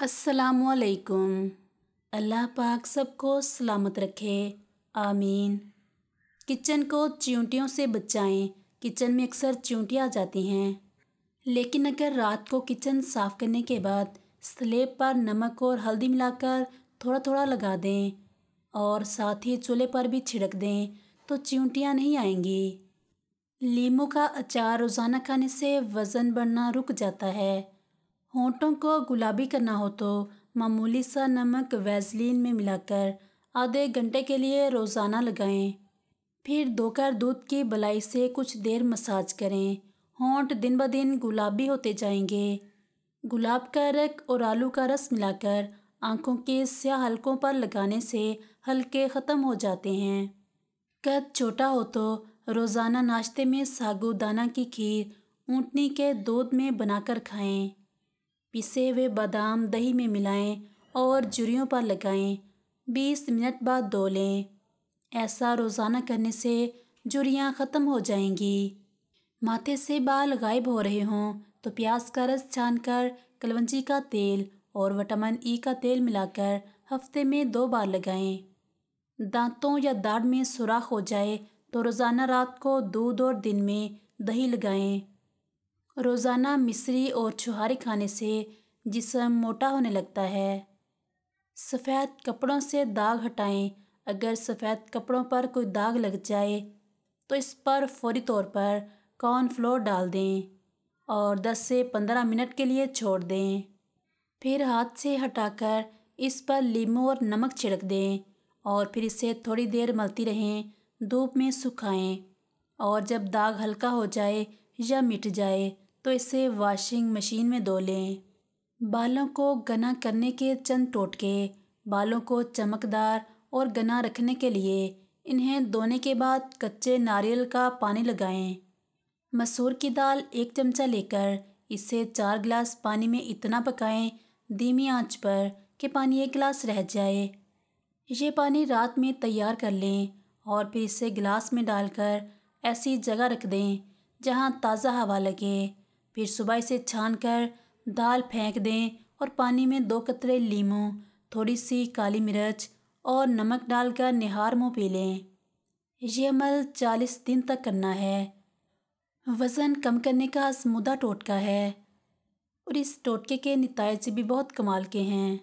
अस्सलामुअलैकुम। अल्लाह पाक सबको सलामत रखे, आमीन। किचन को चींटियों से बचाएं। किचन में अक्सर चींटियाँ आ जाती हैं, लेकिन अगर रात को किचन साफ़ करने के बाद स्लेब पर नमक और हल्दी मिलाकर थोड़ा थोड़ा लगा दें और साथ ही चूल्हे पर भी छिड़क दें तो चींटियाँ नहीं आएंगी। लीमू का अचार रोज़ाना खाने से वज़न बढ़ना रुक जाता है। होंठों को गुलाबी करना हो तो मामूली सा नमक वैसलीन में मिलाकर आधे घंटे के लिए रोज़ाना लगाएं। फिर धोकर दूध की मलाई से कुछ देर मसाज करें। होंठ दिन ब दिन गुलाबी होते जाएंगे। गुलाब का रख और आलू का रस मिलाकर आँखों के स्याह हलकों पर लगाने से हल्के ख़त्म हो जाते हैं। कद छोटा हो तो रोज़ाना नाश्ते में साबूदाना की खीर ऊँटनी के दूध में बनाकर खाएं। पिसे हुए बादाम दही में मिलाएं और झुर्रियों पर लगाएं। 20 मिनट बाद धो लें। ऐसा रोज़ाना करने से झुर्रियाँ ख़त्म हो जाएंगी। माथे से बाल गायब हो रहे हों तो प्याज का रस छानकर कलवंजी का तेल और विटामिन ई का तेल मिलाकर हफ्ते में 2 बार लगाएं। दांतों या दाढ़ में सुराख हो जाए तो रोज़ाना रात को दूध और दिन में दही लगाएं। रोज़ाना मिश्री और छुहारे खाने से जिस्म मोटा होने लगता है। सफ़ेद कपड़ों से दाग हटाएं। अगर सफ़ेद कपड़ों पर कोई दाग लग जाए तो इस पर फौरी तौर पर कॉर्नफ्लोर डाल दें और 10 से 15 मिनट के लिए छोड़ दें। फिर हाथ से हटाकर इस पर लीमू और नमक छिड़क दें और फिर इसे थोड़ी देर मलती रहें। धूप में सुखाएं और जब दाग हल्का हो जाए या मिट जाए तो इसे वॉशिंग मशीन में धो लें। बालों को घना करने के चंद टोटके। बालों को चमकदार और घना रखने के लिए इन्हें धोने के बाद कच्चे नारियल का पानी लगाएं। मसूर की दाल 1 चमचा लेकर इसे 4 गिलास पानी में इतना पकाएं धीमी आंच पर कि पानी 1 गिलास रह जाए। ये पानी रात में तैयार कर लें और फिर इसे गिलास में डालकर ऐसी जगह रख दें जहां ताज़ा हवा लगे। फिर सुबह इसे छानकर दाल फेंक दें और पानी में 2 कतरे लीमू, थोड़ी सी काली मिर्च और नमक डालकर निहार मुँह पी लें। ये अमल 40 दिन तक करना है। वज़न कम करने का आज़मूदा टोटका है और इस टोटके के नतीजे भी बहुत कमाल के हैं।